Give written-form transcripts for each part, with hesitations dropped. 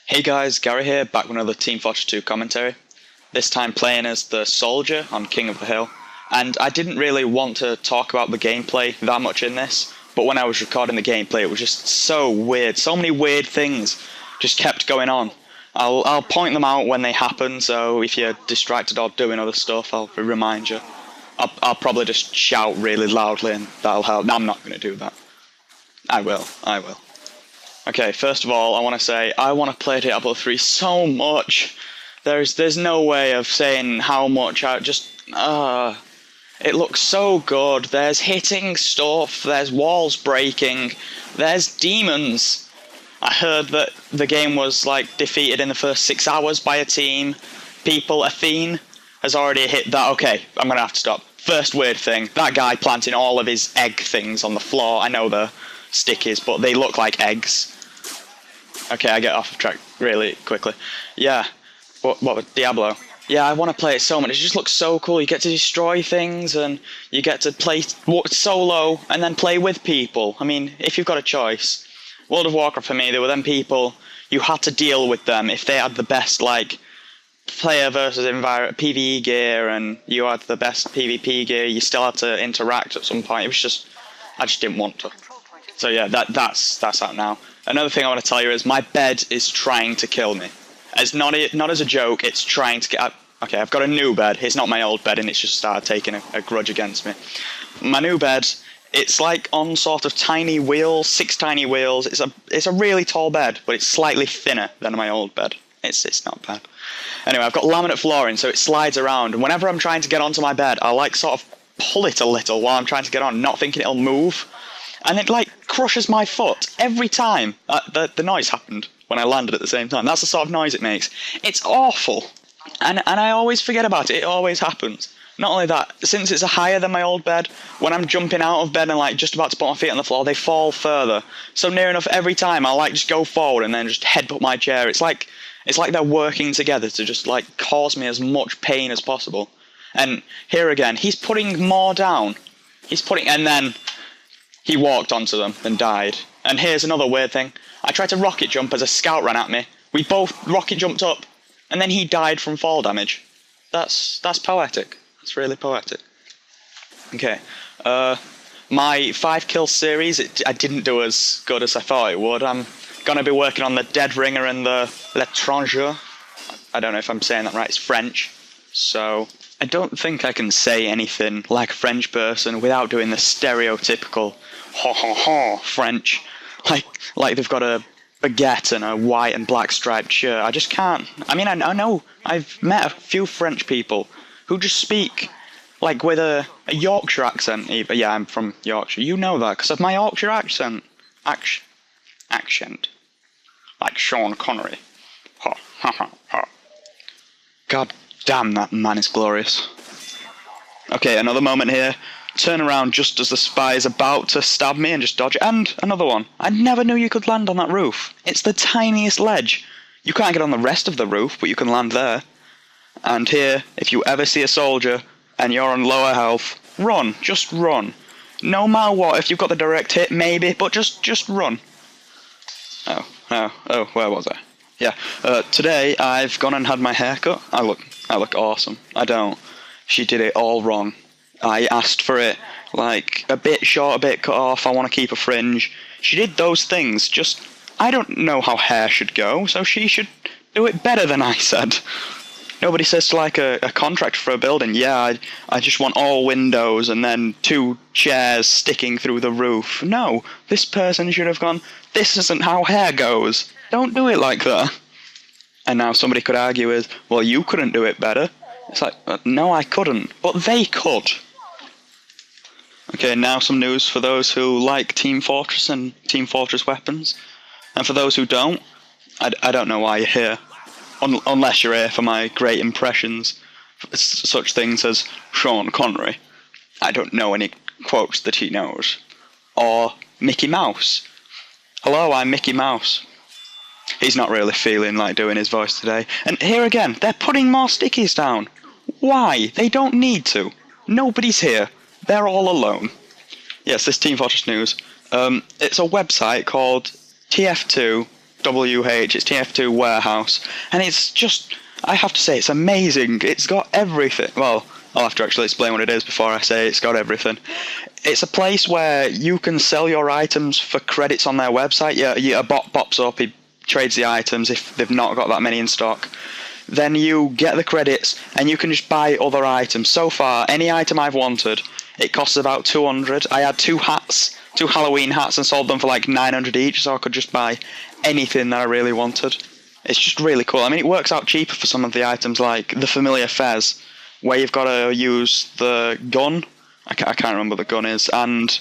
Hey guys, Gary here, back with another Team Fortress 2 commentary. This time playing as the soldier on King of the Hill. And I didn't really want to talk about the gameplay that much in this, but when I was recording the gameplay it was just so weird. So many weird things just kept going on. I'll point them out when they happen, so if you're distracted or doing other stuff, I'll remind you. I'll probably just shout really loudly and that'll help. No, I'm not going to do that. I will. Okay, first of all, I want to say I want to play Diablo 3 so much. There's no way of saying how much. It looks so good. There's hitting stuff, there's walls breaking, there's demons. I heard that the game was like defeated in the first 6 hours by a team. Athene has already hit that. Okay, I'm gonna have to stop. First weird thing, that guy planting all of his egg things on the floor. I know they're stickies, but they look like eggs. Okay, I get off track really quickly. Yeah, what with Diablo? Yeah, I want to play it so much. It just looks so cool. You get to destroy things, and you get to play solo, and then play with people. I mean, if you've got a choice. World of Warcraft for me, there were them people, you had to deal with them. If they had the best, like, player versus PvE gear, and you had the best PvP gear, you still had to interact at some point. It was just, I just didn't want to. So yeah, that's out now. Another thing I want to tell you is my bed is trying to kill me. As not as a joke, it's trying to get. Okay, I've got a new bed. It's not my old bed, and it's just started taking a grudge against me. My new bed, it's like on sort of tiny wheels, 6 tiny wheels. It's a really tall bed, but it's slightly thinner than my old bed. It's not bad. Anyway, I've got laminate flooring, so it slides around. And whenever I'm trying to get onto my bed, I'll like sort of pull it a little while I'm trying to get on, not thinking it'll move. And it like crushes my foot every time. The noise happened when I landed at the same time. That's the sort of noise it makes. It's awful. And I always forget about it. It always happens. Not only that, since it's higher than my old bed, when I'm jumping out of bed and like just about to put my feet on the floor, they fall further. So near enough every time I'll like just go forward and then just headbutt my chair. It's like they're working together to just like cause me as much pain as possible. And here again, he's putting more down. And then he walked onto them and died. And here's another weird thing. I tried to rocket jump as a scout ran at me. We both rocket jumped up, and then he died from fall damage. That's poetic. That's really poetic. Okay. My 5 kill series, I didn't do as good as I thought it would. I'm gonna be working on the Dead Ringer and the L'étranger. I don't know if I'm saying that right. It's French. So I don't think I can say anything like a French person without doing the stereotypical French, like they've got a baguette and a white and black striped shirt. I just can't. I mean, I know I've met a few French people who just speak like with a Yorkshire accent. Yeah, I'm from Yorkshire. You know that because of my Yorkshire accent. Accent, like Sean Connery. God damn, that man is glorious. Okay, another moment here. Turn around just as the spy is about to stab me and just dodge it. And another one. I never knew you could land on that roof. It's the tiniest ledge. You can't get on the rest of the roof, but you can land there. And here, if you ever see a soldier and you're on lower health, run. Just run. No matter what, if you've got the direct hit, maybe, but just run. Oh, where was I? Yeah, today I've gone and had my hair cut. I look awesome. I don't. She did it all wrong. I asked for it, like, a bit short, a bit cut off, I want to keep a fringe. She did those things, just, I don't know how hair should go, so she should do it better than I said. Nobody says to, like, a contract for a building, yeah, I just want all windows and then 2 chairs sticking through the roof. No, this person should have gone, this isn't how hair goes. Don't do it like that. And now somebody could argue with, well, you couldn't do it better. It's like, no, I couldn't, but they could. Okay, now some news for those who like Team Fortress and Team Fortress weapons. And for those who don't, I don't know why you're here. Unless you're here for my great impressions, such things as Sean Connery. I don't know any quotes that he knows. Or Mickey Mouse. Hello, I'm Mickey Mouse. He's not really feeling like doing his voice today. And here again, they're putting more stickies down. Why? They don't need to. Nobody's here. They're all alone. Yes, this Team Fortress news. It's a website called TF2 WH, it's TF2 warehouse, and it's just, I have to say, it's amazing. It's got everything. Well, I'll have to actually explain what it is before I say it's got everything. It's a place where you can sell your items for credits on their website. Yeah, a bot pops up, he trades the items if they've not got that many in stock. Then you get the credits and you can just buy other items. So far, any item I've wanted, it costs about 200. I had 2 hats, 2 Halloween hats, and sold them for like 900 each, so I could just buy anything that I really wanted. It's just really cool. I mean, it works out cheaper for some of the items, like the familiar fez, where you've got to use the gun. I can't remember what the gun is, and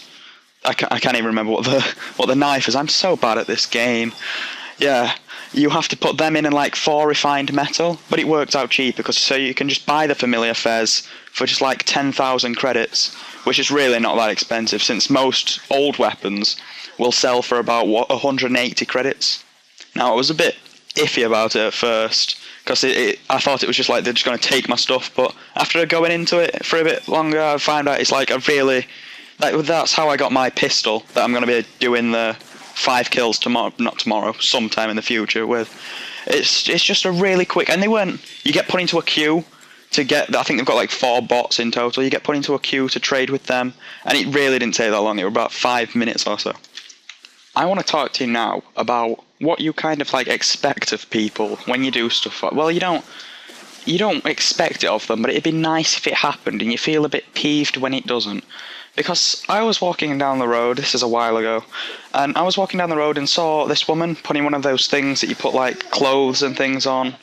I can't even remember what the knife is. I'm so bad at this game. Yeah, you have to put them in like 4 refined metal, but it works out cheap because so you can just buy the familiar fez for just like 10,000 credits, which is really not that expensive since most old weapons will sell for about 180 credits. Now, I was a bit iffy about it at first because I thought it was just like they're just going to take my stuff, but after going into it for a bit longer, I found out it's like a really, like, that's how I got my pistol that I'm going to be doing the 5 kills tomorrow, not tomorrow, sometime in the future with. It's just a really quick, and you get put into a queue to get, I think they've got like 4 bots in total, you get put into a queue to trade with them, and it really didn't take that long, it was about 5 minutes or so. I want to talk to you now about what you kind of like expect of people when you do stuff like, well, you don't expect it of them, but it'd be nice if it happened, and you feel a bit peeved when it doesn't. Because I was walking down the road, this is a while ago, and I was walking down the road and saw this woman putting one of those things that you put like clothes and things on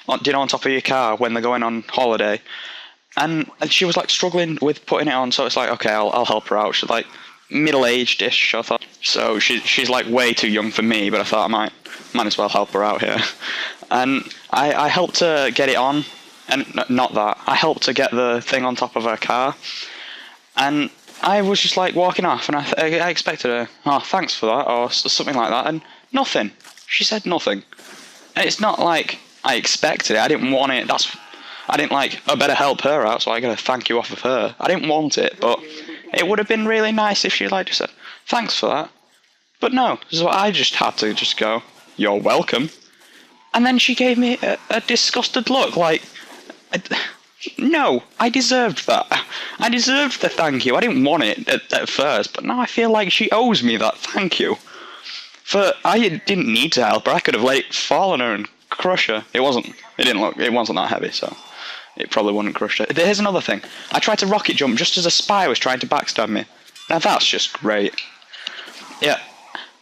top of your car when they're going on holiday. And she was like struggling with putting it on, so it's like, okay, I'll help her out. She's like middle-aged-ish, I thought. So she's like way too young for me, but I thought I might as well help her out here. And I helped her get it on, and not that, I helped her get the thing on top of her car. And I was just like walking off, and I expected her, oh, thanks for that, or something like that, and nothing. She said nothing. And it's not like I expected it, I didn't want it, I didn't like, I better help her out, so I gotta thank you off of her. I didn't want it, but it would have been really nice if she like just said, thanks for that. But no, so I just had to just go, you're welcome. And then she gave me a disgusted look, like, no, I deserved that. I deserved the thank you. I didn't want it at first, but now I feel like she owes me that thank you. I didn't need to help her. I could have let it fall on her and crush her. It wasn't that heavy, so it probably wouldn't crush her. Here's another thing. I tried to rocket jump just as a spy was trying to backstab me. Now that's just great. Yeah,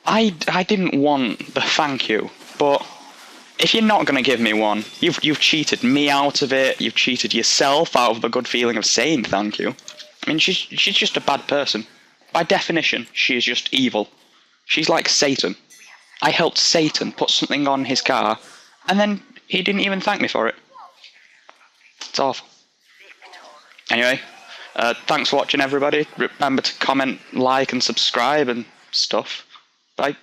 I didn't want the thank you, but if you're not going to give me one, you've cheated me out of it, you've cheated yourself out of the good feeling of saying thank you. I mean, she's just a bad person. By definition, she is just evil. She's like Satan. I helped Satan put something on his car, and then he didn't even thank me for it. It's awful. Anyway, thanks for watching, everybody. Remember to comment, like, and subscribe and stuff. Bye.